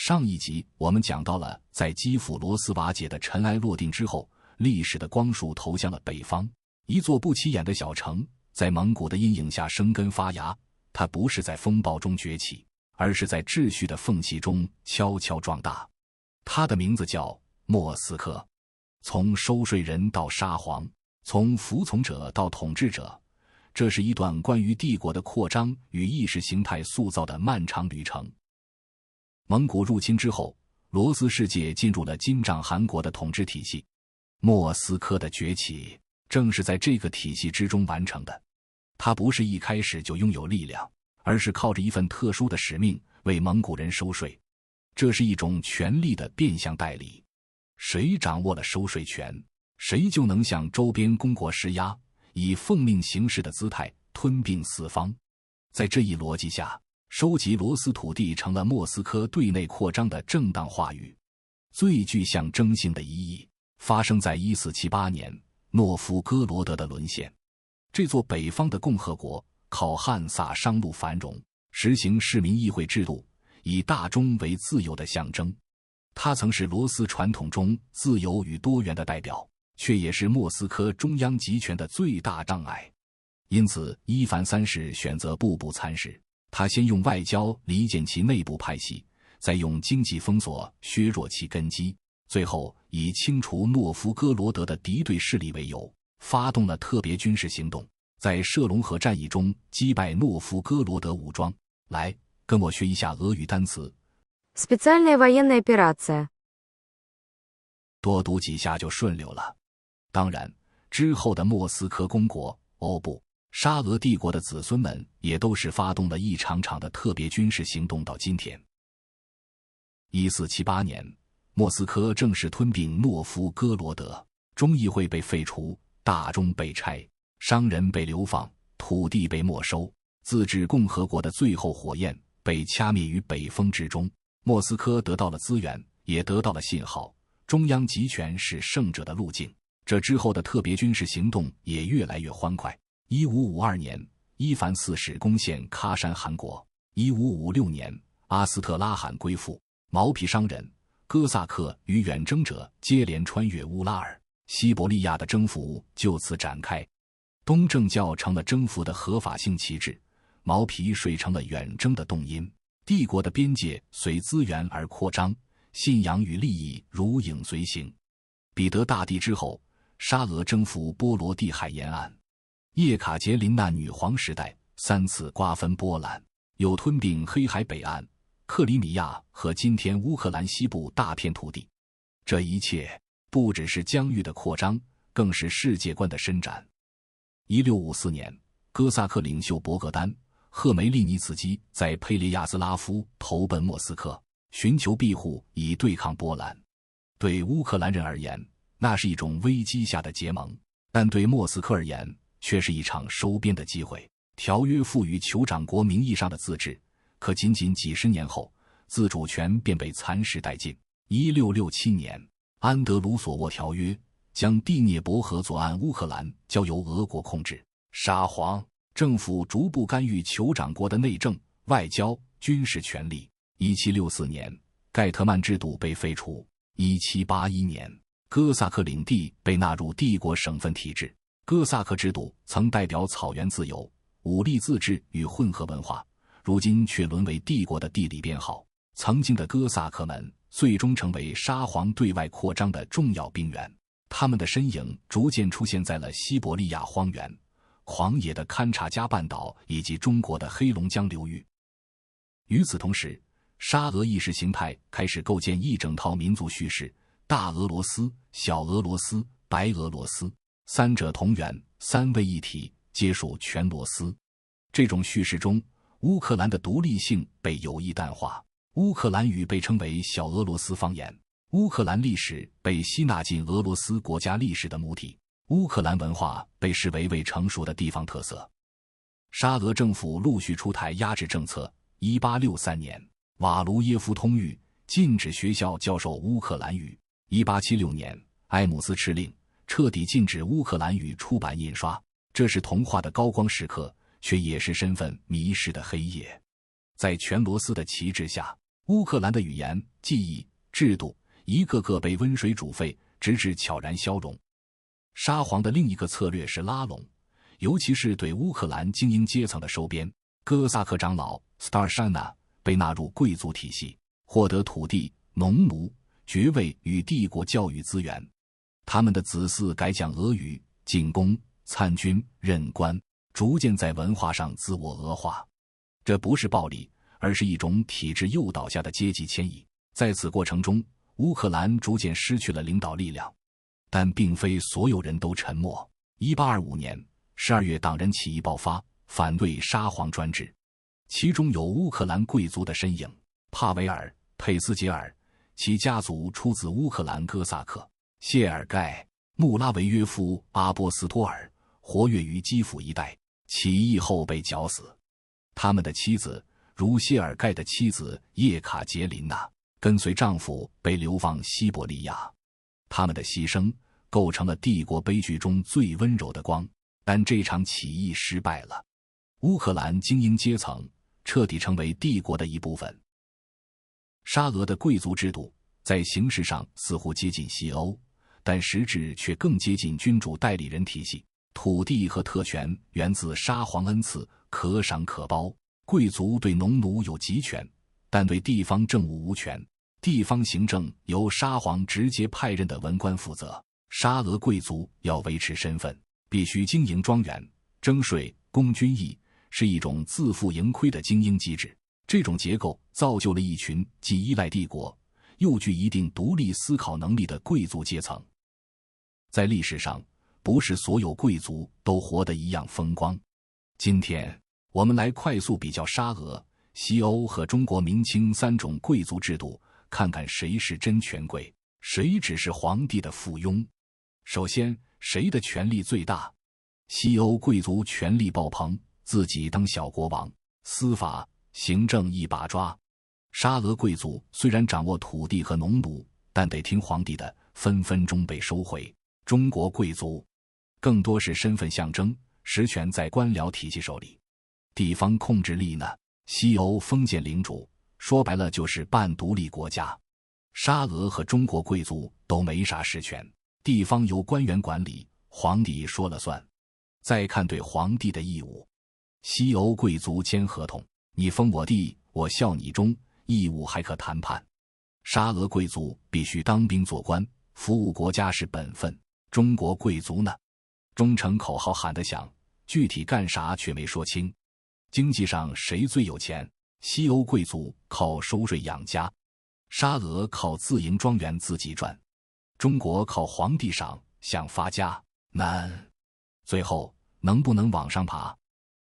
上一集我们讲到了，在基辅罗斯瓦解的尘埃落定之后，历史的光束投向了北方，一座不起眼的小城，在蒙古的阴影下生根发芽。它不是在风暴中崛起，而是在秩序的缝隙中悄悄壮大。它的名字叫莫斯科。从收税人到沙皇，从服从者到统治者，这是一段关于帝国的扩张与意识形态塑造的漫长旅程。蒙古入侵之后，罗斯世界进入了金帐汗国的统治体系。莫斯科的崛起正是在这个体系之中完成的。它不是一开始就拥有力量，而是靠着一份特殊的使命为蒙古人收税。这是一种权力的变相代理，谁掌握了收税权，谁就能向周边公国施压，以奉命行事的姿态吞并四方。在这一逻辑下，收集罗斯土地成了莫斯科对内扩张的正当话语。最具象征性的一役发生在1478年，诺夫哥罗德的沦陷。这座北方的共和国靠汉萨商路繁荣，实行市民议会制度，以大钟为自由的象征。它曾是罗斯传统中自由与多元的代表，却也是莫斯科中央集权的最大障碍。因此伊凡三世选择步步参事，他先用外交离间其内部派系，再用经济封锁削弱其根基，最后以清除诺夫哥罗德的敌对势力为由，发动了特别军事行动，在舍龙河战役中击败诺夫哥罗德武装。来，跟我学一下俄语单词。Специальная военная операция。多读几下就顺溜了。当然，之后的莫斯科公国、沙俄帝国的子孙们也都是发动了一场场的特别军事行动到今天。1478年，莫斯科正式吞并诺夫哥罗德，中议会被废除，大钟被拆，商人被流放，土地被没收，自治共和国的最后火焰被掐灭于北风之中。莫斯科得到了资源，也得到了信号，中央集权是胜者的路径。这之后的特别军事行动也越来越欢快。1552年，伊凡四世攻陷喀山汗国。1556年，阿斯特拉罕归附，毛皮商人、哥萨克与远征者接连穿越乌拉尔、西伯利亚的征服就此展开。东正教成了征服的合法性旗帜，毛皮税成了远征的动因。帝国的边界随资源而扩张，信仰与利益如影随形。彼得大帝之后，沙俄征服波罗的海沿岸，叶卡捷琳娜女皇时代3次瓜分波兰，又吞并黑海北岸、克里米亚和今天乌克兰西部大片土地。这一切不只是疆域的扩张，更是世界观的伸展。1654年，哥萨克领袖博格丹·赫梅利尼茨基在佩列亚斯拉夫投奔莫斯科，寻求庇护以对抗波兰。对乌克兰人而言，那是一种危机下的结盟，但对莫斯科而言却是一场收编的机会。条约赋予酋长国名义上的自治，可仅仅几十年后，自主权便被蚕食殆尽。1667年，安德鲁索沃条约将第聂伯河左岸乌克兰交由俄国控制。沙皇政府逐步干预酋长国的内政、外交、军事权力。1764年，盖特曼制度被废除。1781年，哥萨克领地被纳入帝国省份体制。哥萨克制度曾代表草原自由、武力自治与混合文化，如今却沦为帝国的地理编号。曾经的哥萨克们最终成为沙皇对外扩张的重要兵源，他们的身影逐渐出现在了西伯利亚荒原、狂野的堪察加半岛以及中国的黑龙江流域。与此同时，沙俄意识形态开始构建一整套民族叙事，大俄罗斯、小俄罗斯、白俄罗斯，三者同源，三位一体，皆属全罗斯。这种叙事中，乌克兰的独立性被有意淡化，乌克兰语被称为小俄罗斯方言，乌克兰历史被吸纳进俄罗斯国家历史的母体，乌克兰文化被视为未成熟的地方特色。沙俄政府陆续出台压制政策。1863年，瓦卢耶夫通谕禁止学校教授乌克兰语。1876年，埃姆斯敕令彻底禁止乌克兰语出版印刷。这是童话的高光时刻，却也是身份迷失的黑夜。在全罗斯的旗帜下，乌克兰的语言技艺、制度，一个个被温水煮沸，直至悄然消融。沙皇的另一个策略是拉拢，尤其是对乌克兰精英阶层的收编。哥萨克长老 Starshina 被纳入贵族体系，获得土地、农奴、爵位与帝国教育资源。他们的子嗣改讲俄语，进宫、参军、任官，逐渐在文化上自我俄化。这不是暴力，而是一种体制诱导下的阶级迁移。在此过程中，乌克兰逐渐失去了领导力量，但并非所有人都沉默。1825年12月，党人起义爆发，反对沙皇专制，其中有乌克兰贵族的身影。帕维尔·佩斯杰尔，其家族出自乌克兰哥萨克。谢尔盖·穆拉维约夫·阿波斯托尔活跃于基辅一带，起义后被绞死。他们的妻子，如谢尔盖的妻子叶卡捷琳娜，跟随丈夫被流放西伯利亚。他们的牺牲构成了帝国悲剧中最温柔的光，但这场起义失败了。乌克兰精英阶层彻底成为帝国的一部分。沙俄的贵族制度在形式上似乎接近西欧，但实质却更接近君主代理人体系。土地和特权源自沙皇恩赐，可赏可包。贵族对农奴有集权，但对地方政务无权。地方行政由沙皇直接派任的文官负责。沙俄贵族要维持身份，必须经营庄园、征税、供军役，是一种自负盈亏的精英机制。这种结构造就了一群既依赖帝国，又具一定独立思考能力的贵族阶层。在历史上，不是所有贵族都活得一样风光。今天，我们来快速比较沙俄、西欧和中国明清三种贵族制度，看看谁是真权贵，谁只是皇帝的附庸。首先，谁的权力最大？西欧贵族权力爆棚，自己当小国王，司法、行政一把抓。沙俄贵族虽然掌握土地和农奴，但得听皇帝的，分分钟被收回。中国贵族更多是身份象征，实权在官僚体系手里。地方控制力呢？西欧封建领主，说白了就是半独立国家。沙俄和中国贵族都没啥实权，地方由官员管理，皇帝说了算。再看对皇帝的义务，西欧贵族签合同，你封我地，我效你忠，义务还可谈判。沙俄贵族必须当兵做官，服务国家是本分。中国贵族呢？忠诚口号喊得响，具体干啥却没说清。经济上谁最有钱？西欧贵族靠收税养家，沙俄靠自营庄园自己赚，中国靠皇帝赏，想发家难。最后能不能往上爬？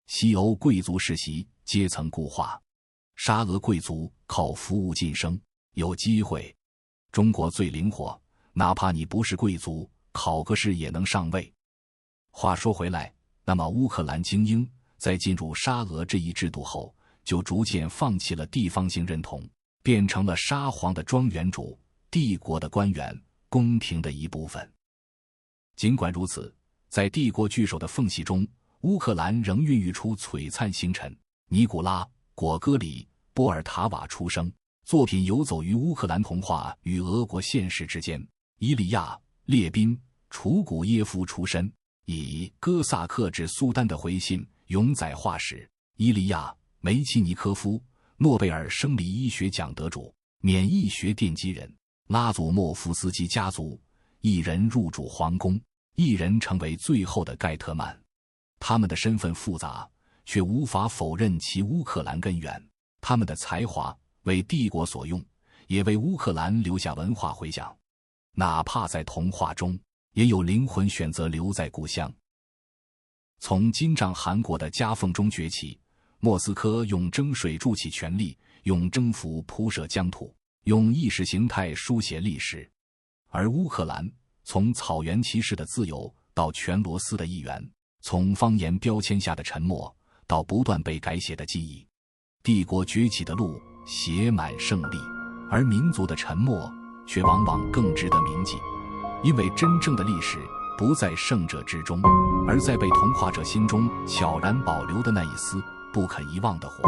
西欧贵族世袭，阶层固化，沙俄贵族靠服务晋升，有机会。中国最灵活，哪怕你不是贵族，考个试也能上位。话说回来，那么乌克兰精英在进入沙俄这一制度后，就逐渐放弃了地方性认同，变成了沙皇的庄园主、帝国的官员、宫廷的一部分。尽管如此，在帝国巨兽的缝隙中，乌克兰仍孕育出璀璨星辰。尼古拉·果戈里·波尔塔瓦出生，作品游走于乌克兰童话与俄国现实之间。伊利亚·列宾·楚古耶夫出身，以哥萨克致苏丹的回信永载化石。伊利亚·梅契尼科夫，诺贝尔生理医学奖得主，免疫学奠基人。拉祖莫夫斯基家族，一人入主皇宫，一人成为最后的盖特曼。他们的身份复杂，却无法否认其乌克兰根源。他们的才华为帝国所用，也为乌克兰留下文化回响。哪怕在童话中，也有灵魂选择留在故乡。从金帐汗国的夹缝中崛起，莫斯科用征税筑起权力，用征服铺设疆土，用意识形态书写历史。而乌克兰从草原骑士的自由到全罗斯的一员，从方言标签下的沉默到不断被改写的记忆。帝国崛起的路写满胜利，而民族的沉默却往往更值得铭记，因为真正的历史不在胜者之中，而在被同化者心中悄然保留的那一丝不肯遗忘的火。